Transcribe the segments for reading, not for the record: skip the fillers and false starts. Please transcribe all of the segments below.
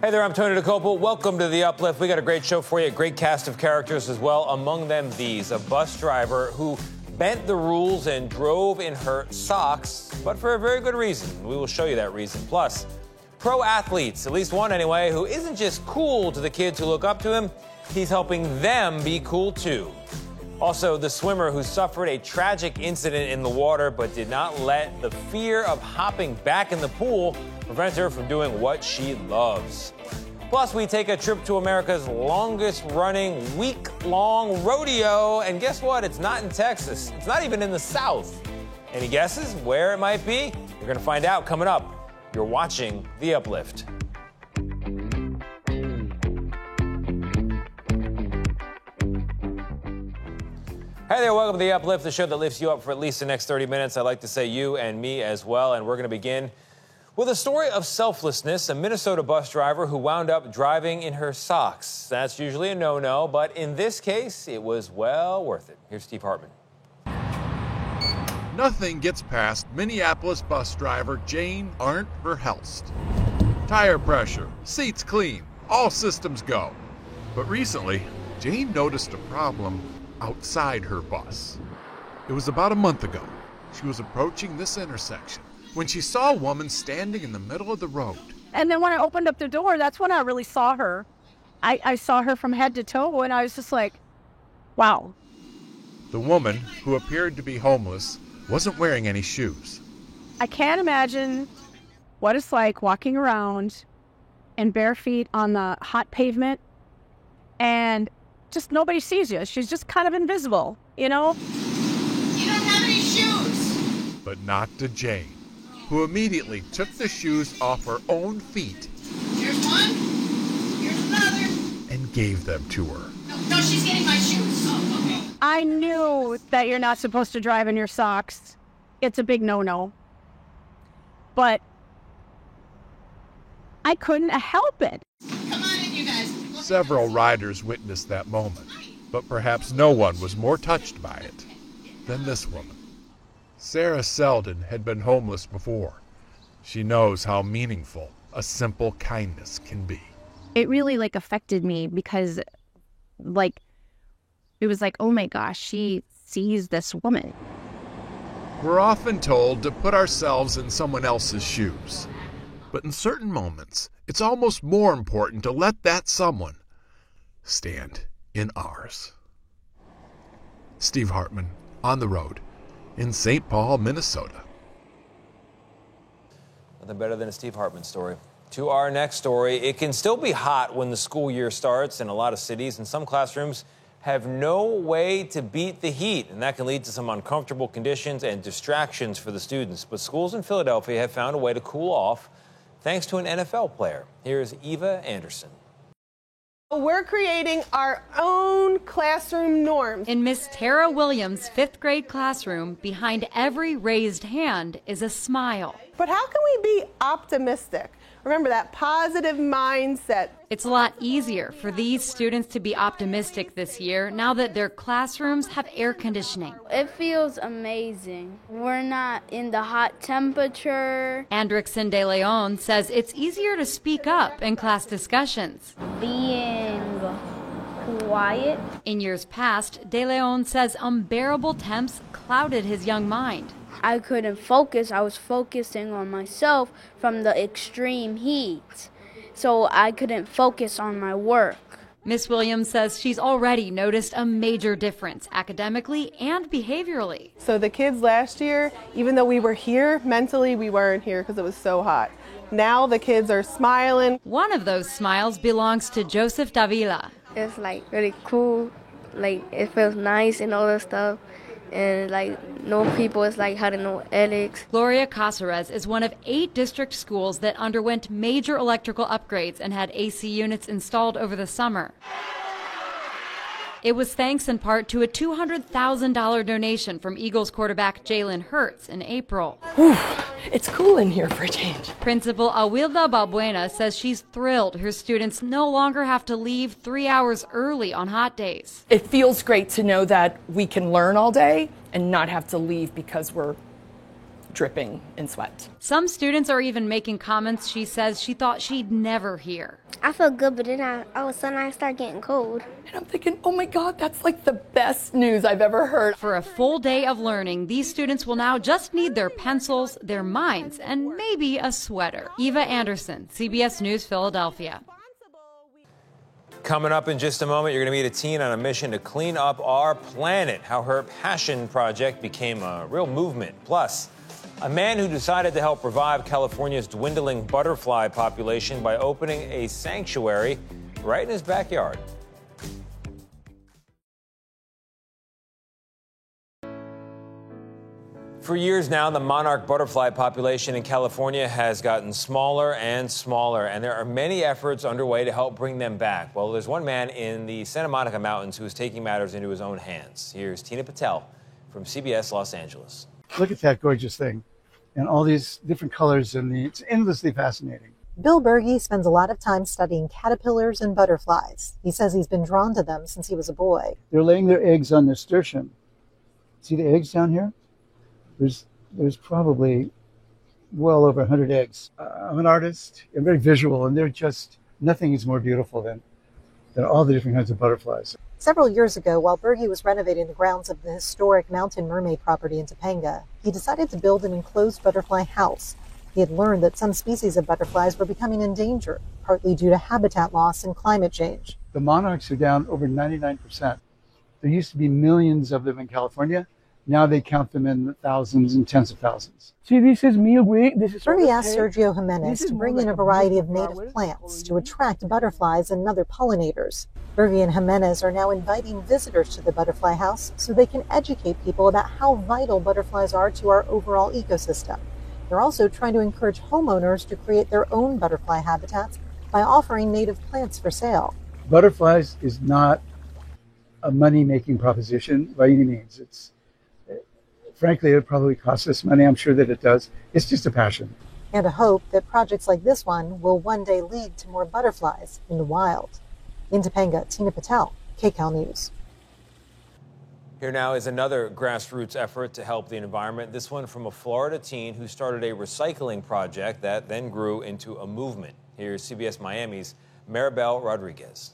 Hey there, I'm Tony Dokoupil. Welcome to The Uplift. We got a great show for you, a great cast of characters as well. Among them, these, a bus driver who bent the rules and drove in her socks, but for a very good reason. We will show you that reason. Plus, pro athletes, at least one anyway, who isn't just cool to the kids who look up to him, he's helping them be cool too. Also, the swimmer who suffered a tragic incident in the water but did not let the fear of hopping back in the pool prevent her from doing what she loves. Plus, we take a trip to America's longest-running week-long rodeo, and guess what? It's not in Texas. It's not even in the South. Any guesses where it might be? You're going to find out coming up. You're watching The Uplift. Hey there, welcome to The Uplift, the show that lifts you up for at least the next 30 minutes. I'd like to say you and me as well, and we're going to begin with a story of selflessness, a Minnesota bus driver who wound up driving in her socks. That's usually a no-no, but in this case, it was well worth it. Here's Steve Hartman. Nothing gets past Minneapolis bus driver Jane Arndt Verhelst. Tire pressure, seats clean, all systems go. But recently, Jane noticed a problem outside her bus. It was about a month ago. She was approaching this intersection when she saw a woman standing in the middle of the road. And then when I opened up the door, that's when I really saw her. I saw her from head to toe, and I was just like, wow. The woman, who appeared to be homeless, wasn't wearing any shoes. I can't imagine what it's like walking around in bare feet on the hot pavement, and just nobody sees you. She's just kind of invisible, you know? You don't have any shoes! But not to Jane, who immediately took the shoes off her own feet. Here's one, here's another. And gave them to her. No, she's getting my shoes. Oh, okay. I knew that you're not supposed to drive in your socks. It's a big no-no. But I couldn't help it. Come on in, you guys. Several riders witnessed that moment, but perhaps no one was more touched by it than this woman. Sarah Selden had been homeless before. She knows how meaningful a simple kindness can be. It really affected me because it was like, oh my gosh, she sees this woman. We're often told to put ourselves in someone else's shoes. But in certain moments, it's almost more important to let that someone stand in ours. Steve Hartman, on the road in St. Paul, Minnesota. Nothing better than a Steve Hartman story. To our next story, it can still be hot when the school year starts in a lot of cities, and some classrooms have no way to beat the heat, and that can lead to some uncomfortable conditions and distractions for the students. But schools in Philadelphia have found a way to cool off thanks to an NFL player. Here's Eva Anderson. We're creating our own classroom norms. In Miss Tara Williams' 5th grade classroom, behind every raised hand is a smile. But how can we be optimistic? Remember that positive mindset. It's a lot easier for these students to be optimistic this year now that their classrooms have air conditioning. It feels amazing. We're not in the hot temperature. Andrickson De Leon says it's easier to speak up in class discussions. Being quiet. In years past, De Leon says unbearable temps clouded his young mind. I couldn't focus. I was focusing on myself from the extreme heat, so I couldn't focus on my work. Miss Williams says she's already noticed a major difference academically and behaviorally. So the kids last year, even though we were here, mentally we weren't here because it was so hot. Now the kids are smiling. One of those smiles belongs to Joseph Davila. It's really cool, it feels nice and all that stuff. And no people is having no headaches. Gloria Casares is one of 8 district schools that underwent major electrical upgrades and had AC units installed over the summer. It was thanks in part to a $200,000 donation from Eagles quarterback Jalen Hurts in April. Whew, it's cool in here for a change. Principal Awilda Balbuena says she's thrilled her students no longer have to leave 3 hours early on hot days. It feels great to know that we can learn all day and not have to leave because we're dripping in sweat. Some students are even making comments she says she thought she'd never hear. I felt good, but then all of a sudden I start getting cold. And I'm thinking, oh my God, that's like the best news I've ever heard. For a full day of learning, these students will now just need their pencils, their minds, and maybe a sweater. Eva Anderson, CBS News, Philadelphia. Coming up in just a moment, you're going to meet a teen on a mission to clean up our planet, how her passion project became a real movement. Plus, a man who decided to help revive California's dwindling butterfly population by opening a sanctuary right in his backyard. For years now, the monarch butterfly population in California has gotten smaller and smaller, and there are many efforts underway to help bring them back. Well, there's one man in the Santa Monica Mountains who is taking matters into his own hands. Here's Tina Patel from CBS Los Angeles. Look at that gorgeous thing and all these different colors, and it's endlessly fascinating. Bill Berge spends a lot of time studying caterpillars and butterflies. He says he's been drawn to them since he was a boy. They're laying their eggs on nasturtium. See the eggs down here? There's probably well over 100 eggs. I'm an artist. I'm very visual, and they're just, nothing is more beautiful than all the different kinds of butterflies. Several years ago, while Berge was renovating the grounds of the historic Mountain Mermaid property in Topanga, he decided to build an enclosed butterfly house. He had learned that some species of butterflies were becoming endangered, partly due to habitat loss and climate change. The monarchs are down over 99%. There used to be millions of them in California. Now they count them in the thousands and tens of thousands. See, this is milkweed. Berge asked Sergio Jimenez to bring in a variety of native plants to attract butterflies and other pollinators. Berge and Jimenez are now inviting visitors to the butterfly house so they can educate people about how vital butterflies are to our overall ecosystem. They're also trying to encourage homeowners to create their own butterfly habitats by offering native plants for sale. Butterflies is not a money-making proposition by any means. Frankly, it probably costs us money. I'm sure that it does. It's just a passion. And a hope that projects like this one will one day lead to more butterflies in the wild. In Topanga, Tina Patel, KCAL News. Here now is another grassroots effort to help the environment, this one from a Florida teen who started a recycling project that then grew into a movement. Here's CBS Miami's Maribel Rodriguez.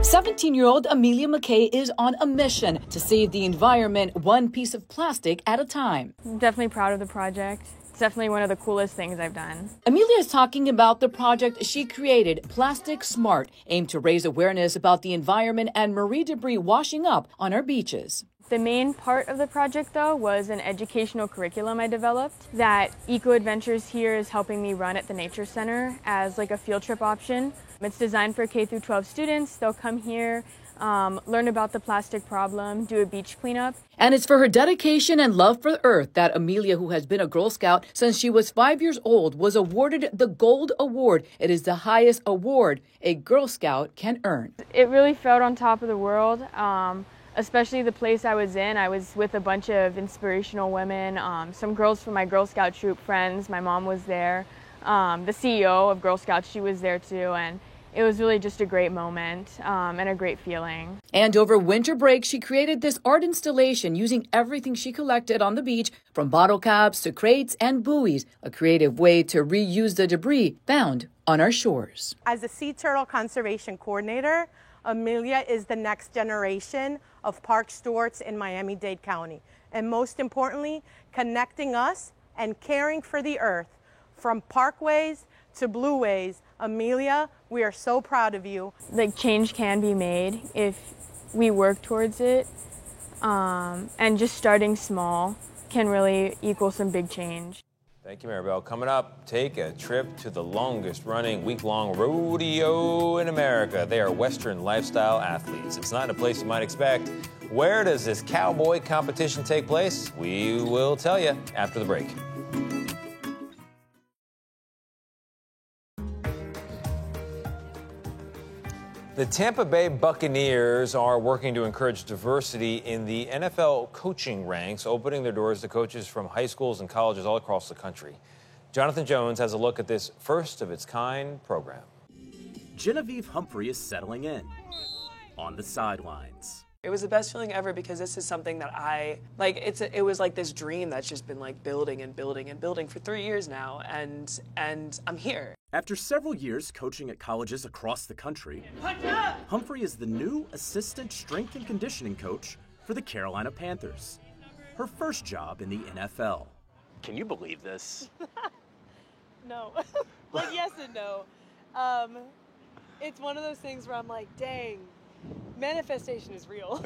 17-year-old Amelia McKay is on a mission to save the environment one piece of plastic at a time. I'm definitely proud of the project. It's definitely one of the coolest things I've done. Amelia is talking about the project she created, Plastic Smart, aimed to raise awareness about the environment and marine debris washing up on our beaches. The main part of the project, though, was an educational curriculum I developed that Eco Adventures here is helping me run at the Nature Center as like a field trip option. It's designed for K-12 students. They'll come here, learn about the plastic problem, do a beach cleanup. And it's for her dedication and love for the earth that Amelia, who has been a Girl Scout since she was 5 years old, was awarded the Gold Award. It is the highest award a Girl Scout can earn. It really felt on top of the world. Especially the place I was in. I was with a bunch of inspirational women, some girls from my Girl Scout troop friends. My mom was there. The CEO of Girl Scouts, she was there too. And it was really just a great moment and a great feeling. And over winter break, she created this art installation using everything she collected on the beach, from bottle caps to crates and buoys, a creative way to reuse the debris found on our shores. As a sea turtle conservation coordinator, Amelia is the next generation of park stewards in Miami-Dade County. And most importantly, connecting us and caring for the earth. From parkways to blueways, Amelia, we are so proud of you. Like, change can be made if we work towards it. And just starting small can really equal some big change. Thank you, Maribel. Coming up, take a trip to the longest-running week-long rodeo in America. They are Western lifestyle athletes. It's not in a place you might expect. Where does this cowboy competition take place? We will tell you after the break. The Tampa Bay Buccaneers are working to encourage diversity in the NFL coaching ranks, opening their doors to coaches from high schools and colleges all across the country. Jonathan Jones has a look at this first-of-its-kind program. Genevieve Humphrey is settling in on the sidelines. It was the best feeling ever because this is something that it was like this dream that's just been like building and building and building for 3 years now, and I'm here. After several years coaching at colleges across the country, Humphrey is the new assistant strength and conditioning coach for the Carolina Panthers. Her first job in the NFL. Can you believe this? No. Like, yes and no. It's one of those things where I'm like, dang, manifestation is real.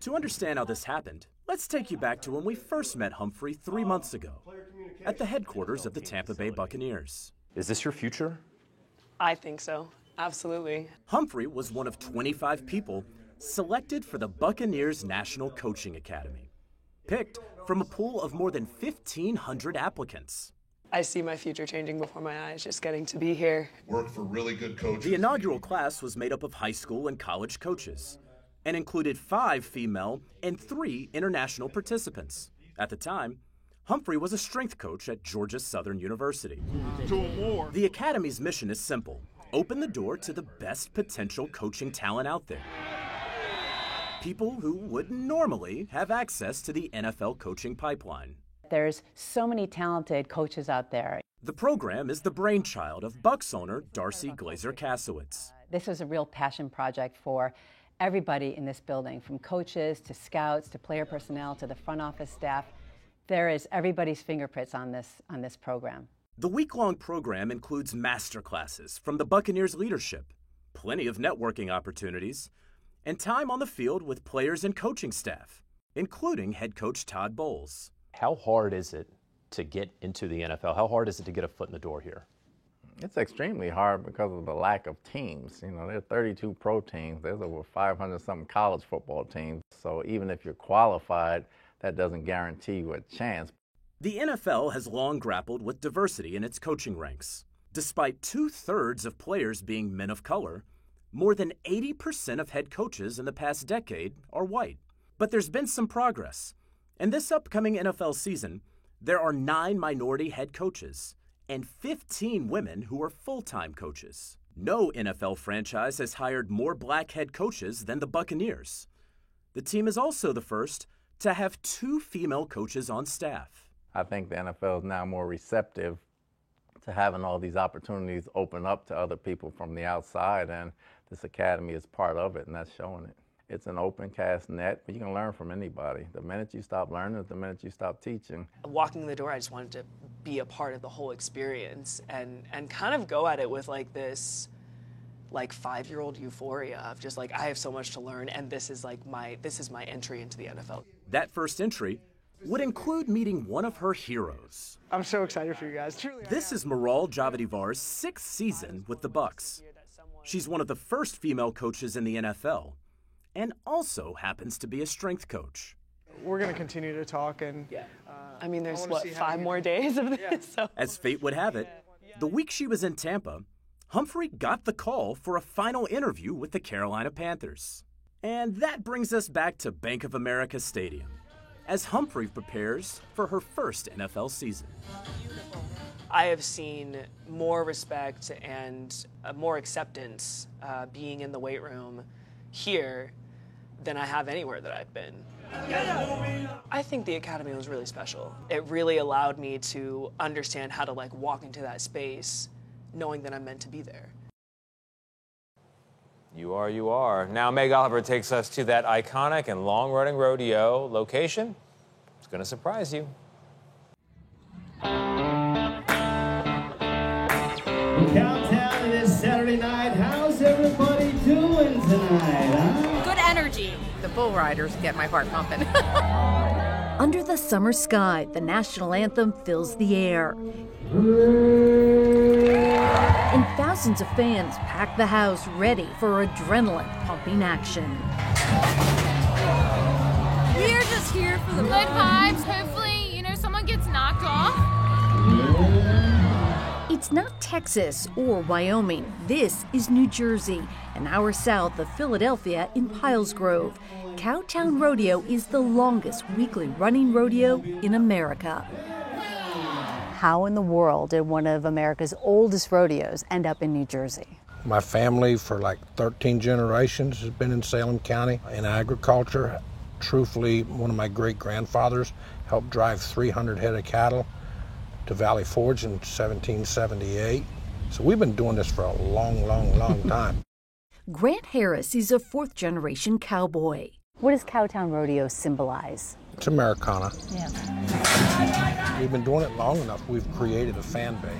To understand how this happened, let's take you back to when we first met Humphrey 3 months ago at the headquarters of the Tampa Bay Buccaneers. Is this your future? I think so. Absolutely. Humphrey was one of 25 people selected for the Buccaneers National Coaching Academy, picked from a pool of more than 1,500 applicants. I see my future changing before my eyes, just getting to be here. Work for really good coaches. The inaugural class was made up of high school and college coaches and included 5 female and 3 international participants. At the time, Humphrey was a strength coach at Georgia Southern University. The Academy's mission is simple: open the door to the best potential coaching talent out there. People who wouldn't normally have access to the NFL coaching pipeline. There's so many talented coaches out there. The program is the brainchild of Bucs owner Darcy Glazer-Kasowitz. This was a real passion project for everybody in this building, from coaches to scouts to player personnel to the front office staff. There is everybody's fingerprints on this program. The week-long program includes master classes from the Buccaneers leadership, plenty of networking opportunities, and time on the field with players and coaching staff, including head coach Todd Bowles. How hard is it to get into the NFL? How hard is it to get a foot in the door here? It's extremely hard because of the lack of teams. You know, there are 32 pro teams. There's over 500-something college football teams. So even if you're qualified, that doesn't guarantee you a chance. The NFL has long grappled with diversity in its coaching ranks. Despite 2/3 of players being men of color, more than 80% of head coaches in the past decade are white. But there's been some progress. In this upcoming NFL season, there are 9 minority head coaches and 15 women who are full-time coaches. No NFL franchise has hired more black head coaches than the Buccaneers. The team is also the first to have 2 female coaches on staff. I think the NFL is now more receptive to having all these opportunities open up to other people from the outside, and this academy is part of it, and that's showing it. It's an open cast net, but you can learn from anybody. The minute you stop learning is the minute you stop teaching. Walking the door, I just wanted to be a part of the whole experience and kind of go at it with like this like 5-year-old euphoria of just like, I have so much to learn, and this is my entry into the NFL. That first entry would include meeting one of her heroes. I'm so excited for you guys. Truly. This is Maral Javadivar's 6th season with the Bucs. She's one of the first female coaches in the NFL and also happens to be a strength coach. We're going to continue to talk, and I mean, there's 5 more days of this. Yeah. So. As fate would have it, the week she was in Tampa, Humphrey got the call for a final interview with the Carolina Panthers. And that brings us back to Bank of America Stadium as Humphrey prepares for her first NFL season. I have seen more respect and more acceptance being in the weight room here than I have anywhere that I've been. I think the academy was really special. It really allowed me to understand how to like walk into that space knowing that I'm meant to be there. You are. Now Meg Oliver takes us to that iconic and long-running rodeo location. It's going to surprise you. Countdown it is Saturday night. How's everybody doing tonight, huh? Good energy. The bull riders get my heart pumping. Under the summer sky, the national anthem fills the air. And thousands of fans pack the house ready for adrenaline-pumping action. We're just here for the good vibes. Hopefully, someone gets knocked off. It's not Texas or Wyoming. This is New Jersey, an hour south of Philadelphia in Pilesgrove. Cowtown Rodeo is the longest weekly running rodeo in America. How in the world did one of America's oldest rodeos end up in New Jersey? My family for like 13 generations has been in Salem County in agriculture. Truthfully, one of my great-grandfathers helped drive 300 head of cattle to Valley Forge in 1778. So we've been doing this for a long, long, long time. Grant Harris is a fourth-generation cowboy. What does Cowtown Rodeo symbolize? It's Americana. Yeah. We've been doing it long enough. We've created a fan base.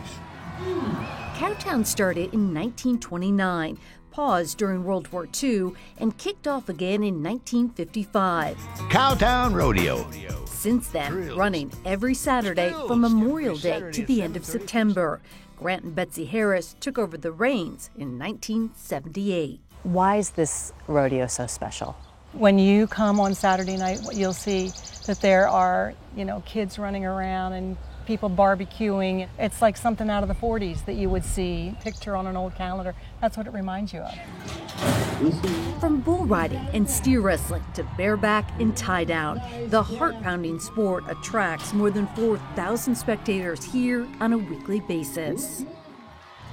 Cowtown started in 1929, paused during World War II, and kicked off again in 1955. Cowtown Rodeo. Since then, running every Saturday from Memorial Day to the end of September. Grant and Betsy Harris took over the reins in 1978. Why is this rodeo so special? When you come on Saturday night, you'll see that there are, kids running around and people barbecuing. It's like something out of the 40s that you would see, picture on an old calendar. That's what it reminds you of. From bull riding and steer wrestling to bareback and tie-down, the heart-pounding sport attracts more than 4,000 spectators here on a weekly basis.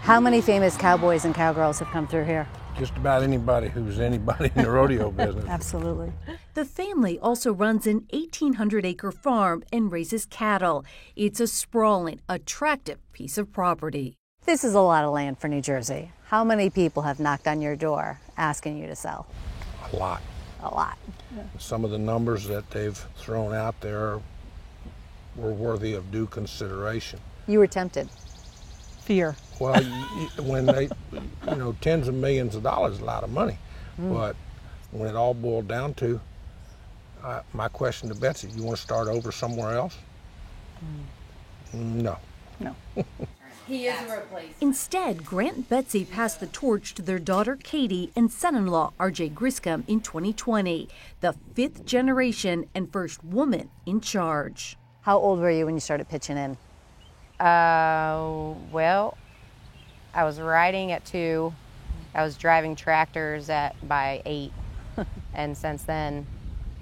How many famous cowboys and cowgirls have come through here? Just about anybody who's anybody in the rodeo business. Absolutely. The family also runs an 1,800-acre farm and raises cattle. It's a sprawling, attractive piece of property. This is a lot of land for New Jersey. How many people have knocked on your door asking you to sell? A lot. A lot. Some of the numbers that they've thrown out there were worthy of due consideration. You were tempted. Fear. Well, when they, tens of millions of dollars is a lot of money. But when it all boiled down to, my question to Betsy, you want to start over somewhere else? No. No. He is a replacement. Instead, Grant and Betsy passed the torch to their daughter Katie and son-in-law R.J. Griscom in 2020, the fifth generation and first woman in charge. How old were you when you started pitching in? Well, I was riding at 2. I was driving tractors by 8. And since then,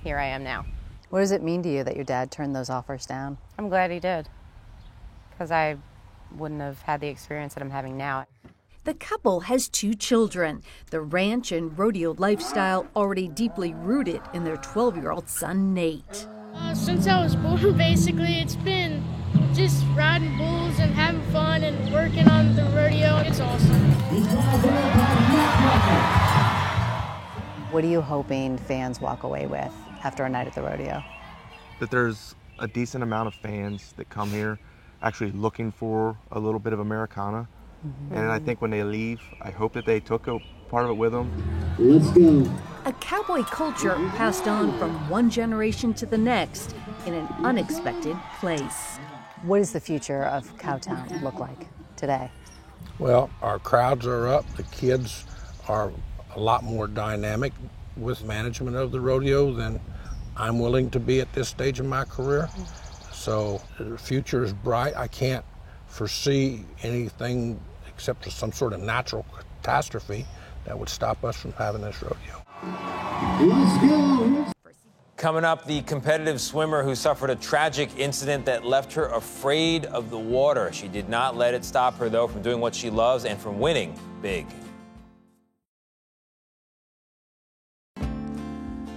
here I am now. What does it mean to you that your dad turned those offers down? I'm glad he did, because I wouldn't have had the experience that I'm having now. The couple has 2 children, the ranch and rodeo lifestyle already deeply rooted in their 12-year-old son, Nate. Since I was born, basically, it's been just riding bulls and having fun and working on the rodeo. It's awesome. What are you hoping fans walk away with after a night at the rodeo? That there's a decent amount of fans that come here actually looking for a little bit of Americana. And I think when they leave, I hope that they took a part of it with them. Let's go. A cowboy culture passed on from one generation to the next in an unexpected place. What does the future of Cowtown look like today? Well, our crowds are up. The kids are a lot more dynamic with management of the rodeo than I'm willing to be at this stage of my career. So the future is bright. I can't foresee anything except for some sort of natural catastrophe that would stop us from having this rodeo. Let's go. Coming up, the competitive swimmer who suffered a tragic incident that left her afraid of the water. She did not let it stop her, though, from doing what she loves and from winning big.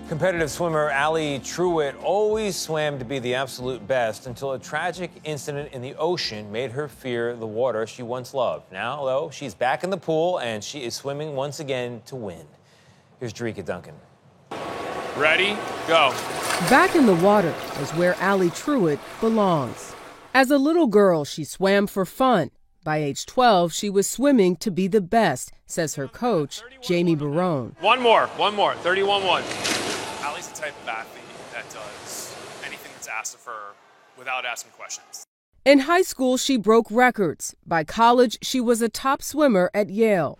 Competitive swimmer Allie Truitt always swam to be the absolute best until a tragic incident in the ocean made her fear the water she once loved. Now, though, she's back in the pool and she is swimming once again to win. Here's Jerika Duncan. Ready? Go. Back in the water is where Allie Truitt belongs. As a little girl, she swam for fun. By age 12, she was swimming to be the best, says her coach, Jamie Barone. One more. 31-1. Allie's the type of athlete that does anything that's asked of her without asking questions. In high school, she broke records. By college, she was a top swimmer at Yale.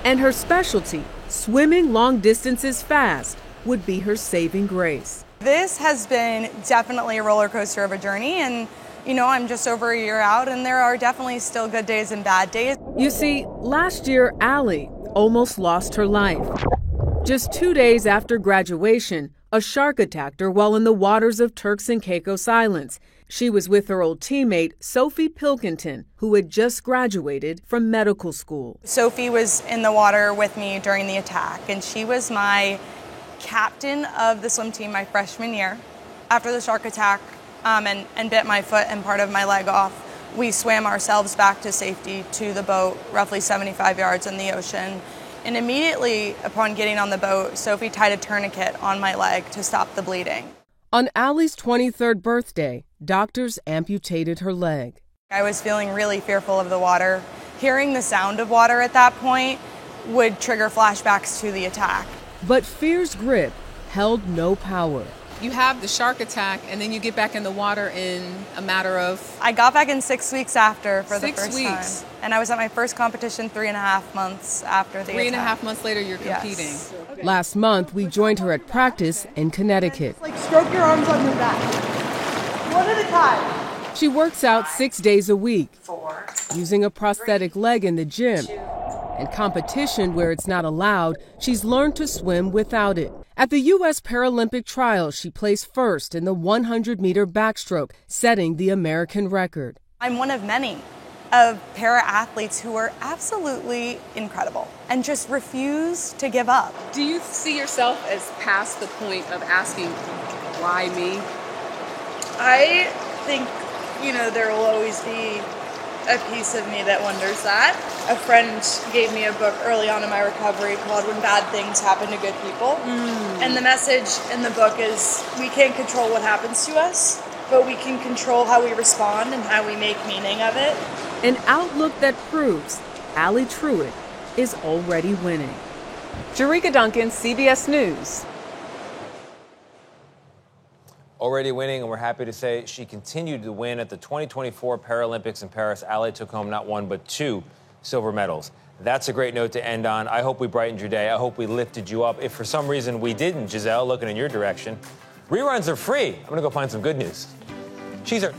And her specialty, swimming long distances fast, would be her saving grace. This has been definitely a roller coaster of a journey, and I'm just over a year out, and there are definitely still good days and bad days. You see, last year, Allie almost lost her life. Just 2 days after graduation, a shark attacked her while in the waters of Turks and Caicos Islands. She was with her old teammate, Sophie Pilkington, who had just graduated from medical school. Sophie was in the water with me during the attack, and she was my captain of the swim team my freshman year. After the shark attack and bit my foot and part of my leg off, we swam ourselves back to safety to the boat, roughly 75 yards in the ocean. And immediately upon getting on the boat, Sophie tied a tourniquet on my leg to stop the bleeding. On Allie's 23rd birthday, doctors amputated her leg. I was feeling really fearful of the water. Hearing the sound of water at that point would trigger flashbacks to the attack. But fear's grip held no power. You have the shark attack, and then you get back in the water in a matter of... I got back in 6 weeks after for the 6 first weeks. time. And I was at my first competition 3.5 months after the attack. 3.5 months later, you're competing. Yes. Last month, we joined her at practice in Connecticut. Like stroke your arms on your back. One at a time. She works out 6 days a week, using a prosthetic leg in the gym. In competition where it's not allowed, she's learned to swim without it. At the U.S. Paralympic trials, she placed first in the 100-meter backstroke, setting the American record. I'm one of many of para-athletes who are absolutely incredible and just refuse to give up. Do you see yourself as past the point of asking, why me? I think, there will always be a piece of me that wonders that. A friend gave me a book early on in my recovery called When Bad Things Happen to Good People. And the message in the book is we can't control what happens to us, but we can control how we respond and how we make meaning of it. An outlook that proves Allie Truitt is already winning. Jerika Duncan, CBS News. Already winning, and we're happy to say she continued to win at the 2024 Paralympics in Paris. Allie took home not 1, but 2 silver medals. That's a great note to end on. I hope we brightened your day. I hope we lifted you up. If for some reason we didn't, Giselle, looking in your direction, reruns are free. I'm going to go find some good news. Cheeser.